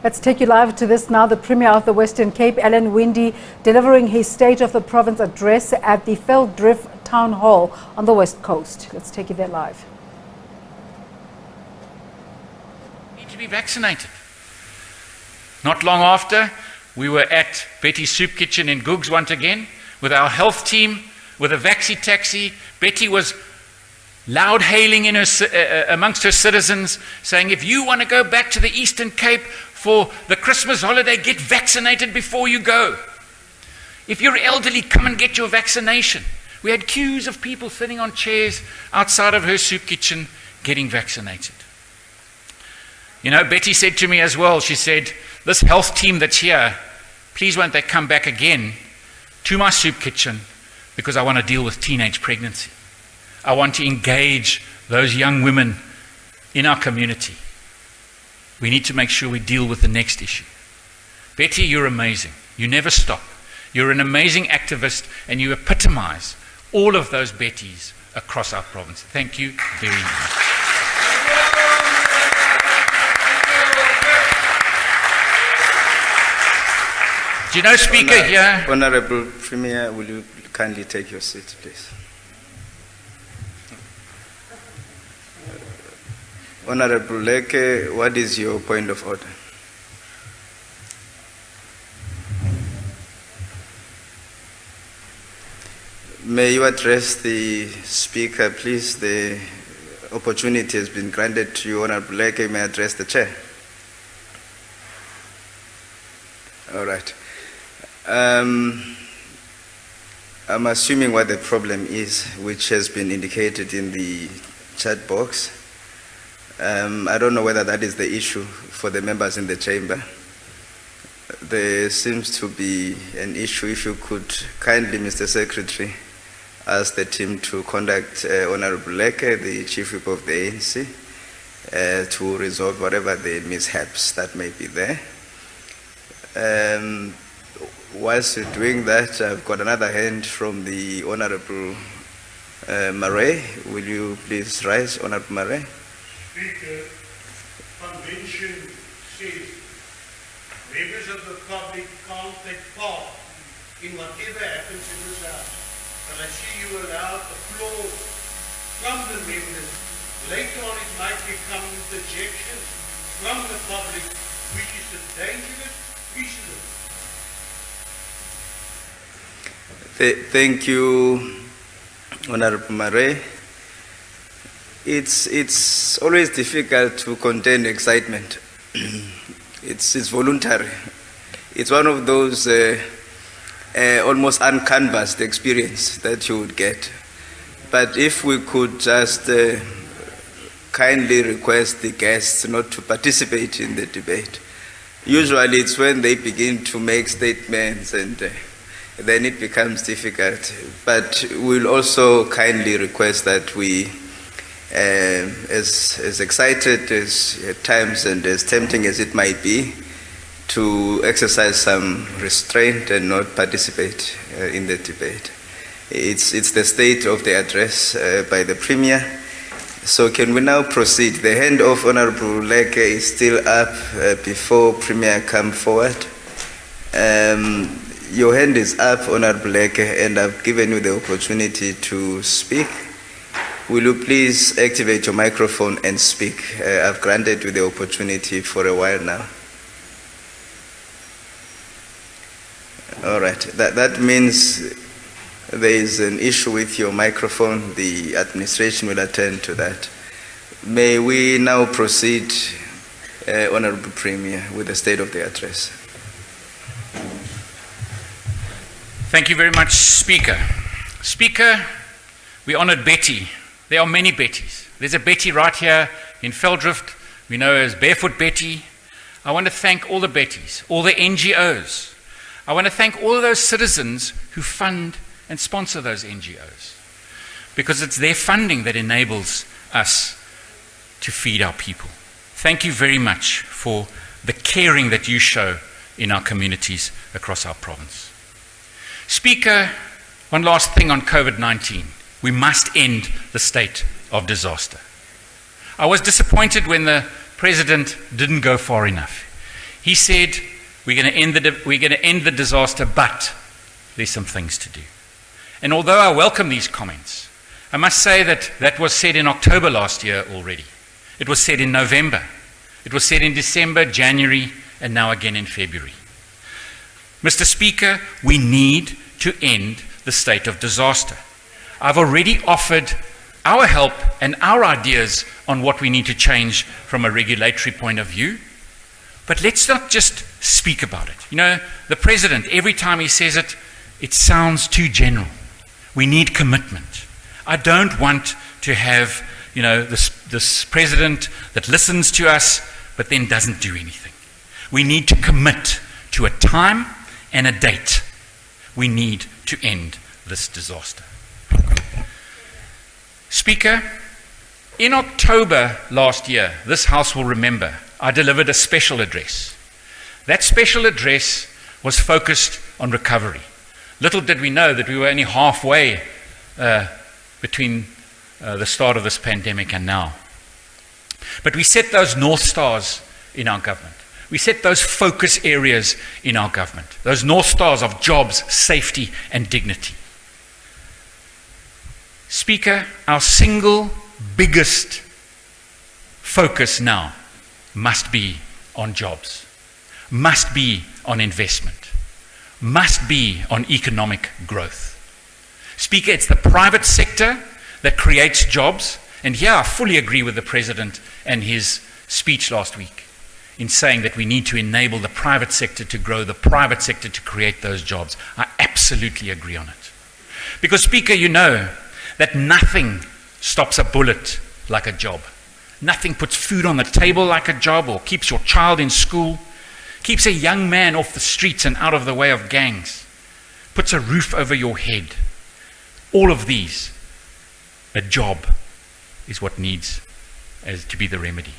Let's take you live to this now. The Premier of the Western Cape, Winde, delivering his State of the Province address at the Velddrif Town Hall on the West Coast. Let's take you there live. Need to be vaccinated. Not long after, we were at Betty's Soup Kitchen in Googs once again with our health team, with a vaccine taxi. Betty was loud hailing in amongst her citizens, saying, if you want to go back to the Eastern Cape for the Christmas holiday, get vaccinated before you go. If you're elderly, come and get your vaccination. We had queues of people sitting on chairs outside of her soup kitchen getting vaccinated. You know, Betty said to me as well, she said, this health team that's here, please won't they come back again to my soup kitchen, because I want to deal with teenage pregnancy. I want to engage those young women in our community. We need to make sure we deal with the next issue. Betty, you're amazing. You never stop. You're an amazing activist, and you epitomize all of those Bettys across our province. Thank you very much. Do you know, Speaker, here... Honorable Premier, will you kindly take your seat, please? Honorable Leke, what is your point of order? May you address the Speaker, please? The opportunity has been granted to you, Honorable Leke. You may address the Chair. All right. I'm assuming what the problem is, which has been indicated in the chat box. I don't know whether that is the issue for the members in the chamber. There seems to be an issue. If you could kindly, Mr. Secretary, ask the team to contact Honorable Leke, the Chief Whip of the ANC, to resolve whatever the mishaps that may be there. Whilst you're doing that, I've got another hand from the Honorable Murray. Will you please rise, Honorable Murray? Speaker, convention says members of the public can't take part in whatever happens in this house. But I see you allow applause from the members. Later on it might become interjections from the public, which is a dangerous precedent. Thank you, Honorable Murray. It's always difficult to contain excitement. It's voluntary. It's one of those almost uncanvassed experience that you would get. But if we could just kindly request the guests not to participate in the debate. Usually it's when they begin to make statements and then it becomes difficult. But we'll also kindly request that we as excited as at times and as tempting as it might be, to exercise some restraint and not participate in the debate. It's the state of the address by the Premier. So can we now proceed? The hand of Honorable Leke is still up before Premier come forward. Your hand is up, Honorable Leke, and I've given you the opportunity to speak. Will you please activate your microphone and speak? I've granted you the opportunity for a while now. All right. That means there is an issue with your microphone. The administration will attend to that. May we now proceed, Honorable Premier, with the state of the address. Thank you very much, Speaker. Speaker, we honored Betty. There are many Bettys. There's a Betty right here in Velddrif, we know as Barefoot Betty. I want to thank all the Bettys, all the NGOs. I want to thank all of those citizens who fund and sponsor those NGOs, because it's their funding that enables us to feed our people. Thank you very much for the caring that you show in our communities across our province. Speaker, one last thing on COVID-19. We must end the state of disaster. I was disappointed when the President didn't go far enough. He said, we're going to end the disaster, but there's some things to do. And although I welcome these comments, I must say that that was said in October last year already. It was said in November. It was said in December, January, and now again in February. Mr. Speaker, we need to end the state of disaster. I've already offered our help and our ideas on what we need to change from a regulatory point of view. But let's not just speak about it. You know, the President, every time he says it, it sounds too general. We need commitment. I don't want to have, you know, this President that listens to us but then doesn't do anything. We need to commit to a time and a date. We need to end this disaster. Speaker, in October last year, this House will remember, I delivered a special address. That special address was focused on recovery. Little did we know that we were only halfway between the start of this pandemic and now. But we set those North Stars in our government. We set those focus areas in our government, those North Stars of jobs, safety, and dignity. Speaker, our single biggest focus now must be on jobs, must be on investment, must be on economic growth. Speaker, it's the private sector that creates jobs, and here I fully agree with the President and his speech last week in saying that we need to enable the private sector to grow, the private sector to create those jobs. I absolutely agree on it. Because, Speaker, you know that nothing stops a bullet like a job. Nothing puts food on the table like a job, or keeps your child in school, keeps a young man off the streets and out of the way of gangs, puts a roof over your head. All of these, a job is what needs as to be the remedy.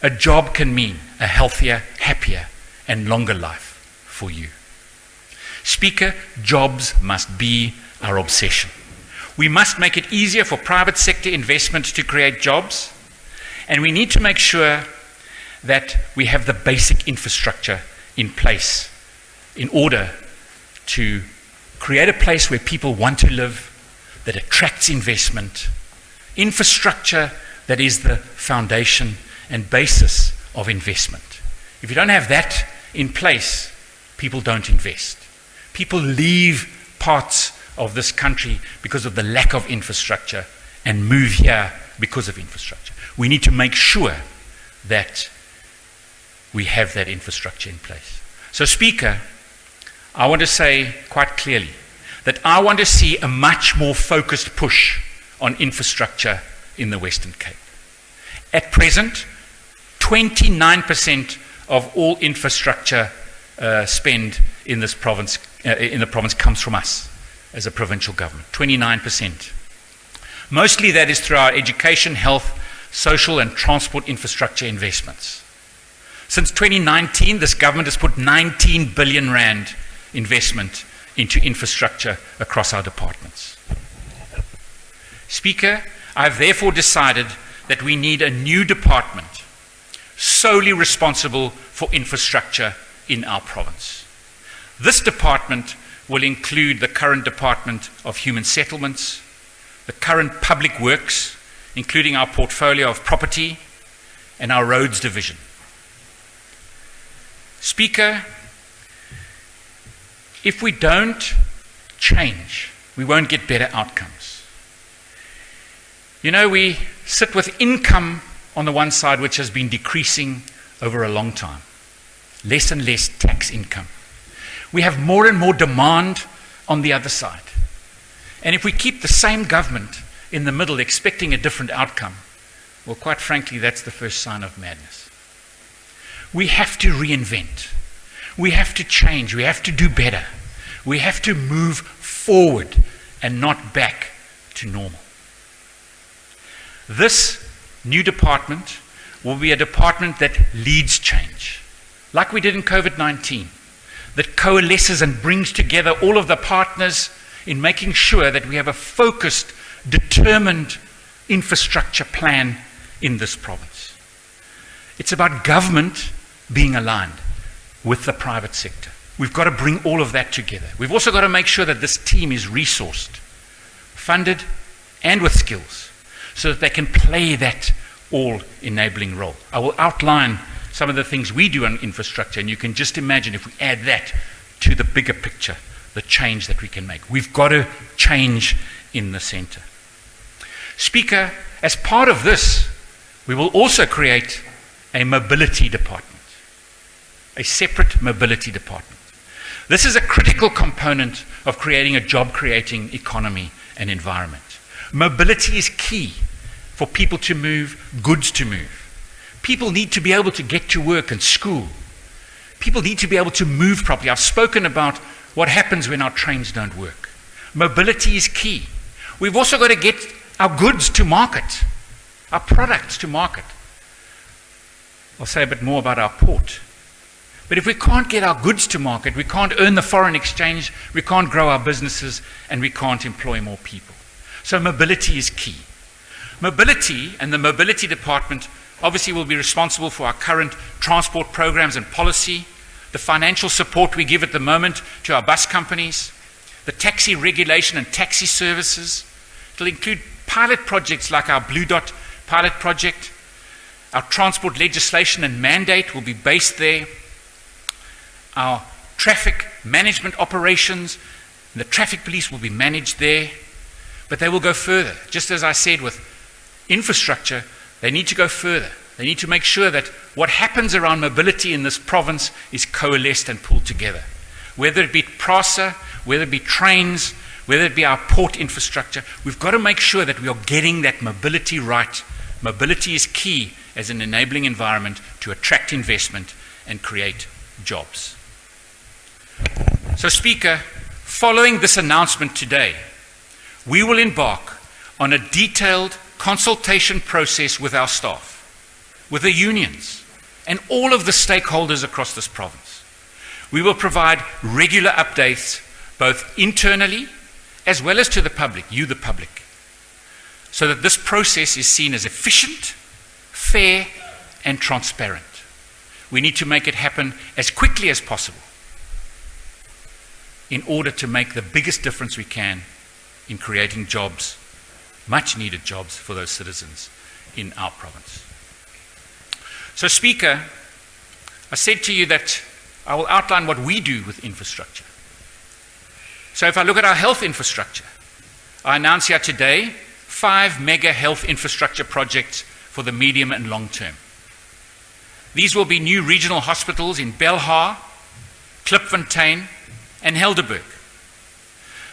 A job can mean a healthier, happier, and longer life for you. Speaker, jobs must be our obsession. We must make it easier for private sector investment to create jobs, and we need to make sure that we have the basic infrastructure in place in order to create a place where people want to live, that attracts investment, infrastructure that is the foundation and basis of investment. If you don't have that in place, people don't invest. People leave parts of this country because of the lack of infrastructure and move here because of infrastructure. We need to make sure that we have that infrastructure in place. So, Speaker, I want to say quite clearly that I want to see a much more focused push on infrastructure in the Western Cape. At present, 29% of all infrastructure spend in this province, in the province, comes from us as a provincial government. 29%. Mostly that is through our education, health, social and transport infrastructure investments. Since 2019, this government has put 19 billion rand investment into infrastructure across our departments. Speaker, I have therefore decided that we need a new department solely responsible for infrastructure in our province. This department will include the current Department of Human Settlements, the current Public Works, including our portfolio of property, and our roads division. Speaker, if we don't change, we won't get better outcomes. You know, we sit with income on the one side, which has been decreasing over a long time. Less and less tax income. We have more and more demand on the other side. And if we keep the same government in the middle expecting a different outcome, well, quite frankly, that's the first sign of madness. We have to reinvent. We have to change. We have to do better. We have to move forward and not back to normal. This new department will be a department that leads change, like we did in COVID-19, that coalesces and brings together all of the partners in making sure that we have a focused, determined infrastructure plan in this province. It's about government being aligned, with the private sector. We've got to bring all of that together. We've also got to make sure that this team is resourced, funded, and with skills, so that they can play that all-enabling role. I will outline some of the things we do on infrastructure, and you can just imagine if we add that to the bigger picture, the change that we can make. We've got to change in the center. Speaker, as part of this, we will also create a mobility department, a separate mobility department. This is a critical component of creating a job-creating economy and environment. Mobility is key for people to move, goods to move. People need to be able to get to work and school. People need to be able to move properly. I've spoken about what happens when our trains don't work. Mobility is key. We've also got to get our goods to market, our products to market. I'll say a bit more about our port. But if we can't get our goods to market, we can't earn the foreign exchange, we can't grow our businesses, and we can't employ more people. So mobility is key. Mobility and the mobility department obviously will be responsible for our current transport programs and policy, the financial support we give at the moment to our bus companies, the taxi regulation and taxi services. It will include pilot projects like our Blue Dot pilot project. Our transport legislation and mandate will be based there. Our traffic management operations, the traffic police will be managed there, but they will go further. Just as I said with infrastructure, they need to go further. They need to make sure that what happens around mobility in this province is coalesced and pulled together. Whether it be PRASA, whether it be trains, whether it be our port infrastructure, we've got to make sure that we are getting that mobility right. Mobility is key as an enabling environment to attract investment and create jobs. So, Speaker, following this announcement today, we will embark on a detailed consultation process with our staff, with the unions, and all of the stakeholders across this province. We will provide regular updates, both internally as well as to the public, you the public, so that this process is seen as efficient, fair, and transparent. We need to make it happen as quickly as possible in order to make the biggest difference we can in creating jobs, much needed jobs for those citizens in our province. So, Speaker, I said to you that I will outline what we do with infrastructure. So if I look at our health infrastructure, I announce here today 5 mega health infrastructure projects for the medium and long term. These will be new regional hospitals in Belhar, Klipfontein, and Helderberg,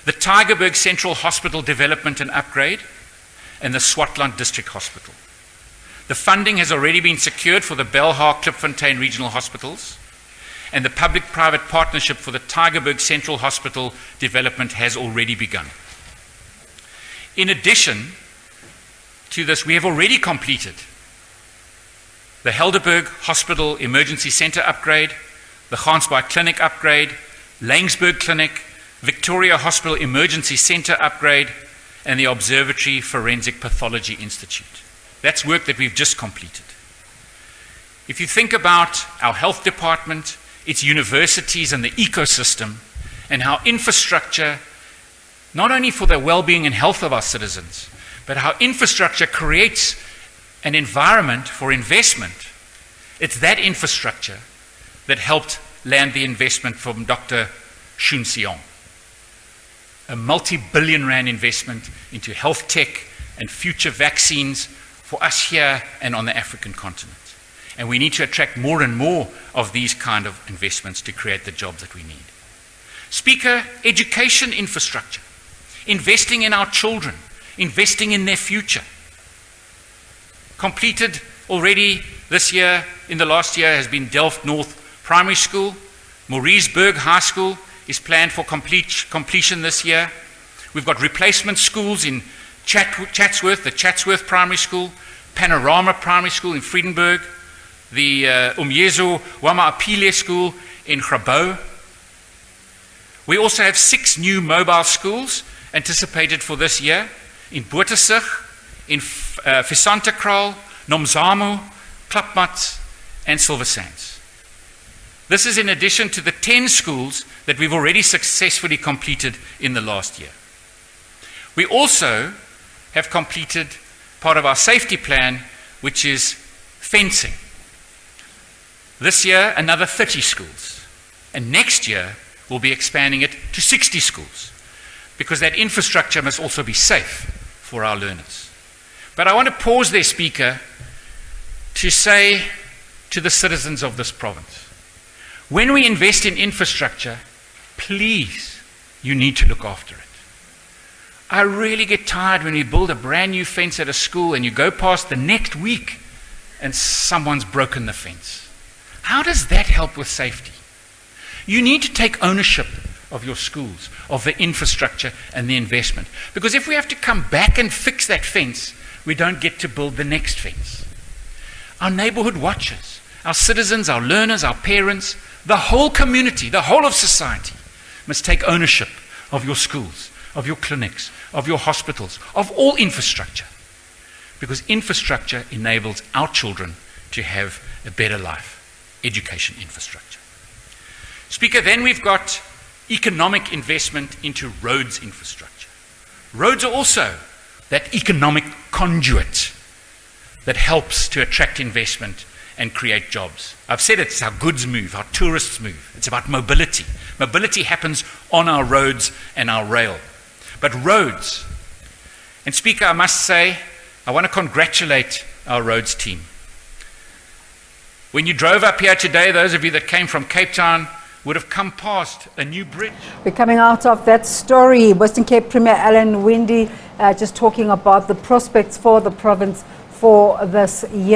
the Tygerberg Central Hospital development and upgrade, and the Swartland District Hospital. The funding has already been secured for the Belhar Klipfontein regional hospitals, and the public-private partnership for the Tygerberg Central Hospital development has already begun. In addition to this, we have already completed the Helderberg Hospital Emergency Centre upgrade, the Gansbaai Clinic upgrade, Langsburg Clinic, Victoria Hospital Emergency Centre upgrade, and the Observatory Forensic Pathology Institute. That's work that we've just completed. If you think about our health department, its universities and the ecosystem, and how infrastructure, not only for the well-being and health of our citizens, but how infrastructure creates an environment for investment, it's that infrastructure that helped land the investment from Dr. Shun Siong. A multi-billion rand investment into health tech and future vaccines for us here and on the African continent. And we need to attract more and more of these kind of investments to create the jobs that we need. Speaker, education infrastructure, investing in our children, investing in their future. Completed already this year, in the last year, has been Delft North Primary School. Mauriceburg High School is planned for completion this year. We've got replacement schools in Chatsworth, the Chatsworth Primary School, Panorama Primary School in Friedenberg, the Umyezo Wama Apile School in Grabouw. We also have 6 new mobile schools anticipated for this year in Botersig, in Visantekraal, Nomzamo, Klapmat, and Silver Sands. This is in addition to the 10 schools that we've already successfully completed in the last year. We also have completed part of our safety plan, which is fencing. This year, another 30 schools. And next year, we'll be expanding it to 60 schools, because that infrastructure must also be safe for our learners. But I want to pause there, Speaker, to say to the citizens of this province, when we invest in infrastructure, please, you need to look after it. I really get tired when we build a brand new fence at a school and you go past the next week and someone's broken the fence. How does that help with safety? You need to take ownership of your schools, of the infrastructure and the investment. Because if we have to come back and fix that fence, we don't get to build the next fence. Our neighborhood watchers, our citizens, our learners, our parents, the whole community, the whole of society must take ownership of your schools, of your clinics, of your hospitals, of all infrastructure. Because infrastructure enables our children to have a better life, education infrastructure. Speaker, then we've got economic investment into roads infrastructure. Roads are also that economic conduit that helps to attract investment and create jobs. I've said it's how goods move, how tourists move. It's about mobility. Mobility happens on our roads and our rail. But roads, and Speaker, I must say, I want to congratulate our roads team. When you drove up here today, those of you that came from Cape Town would have come past a new bridge. We're coming out of that story. Western Cape Premier Alan Winde just talking about the prospects for the province for this year.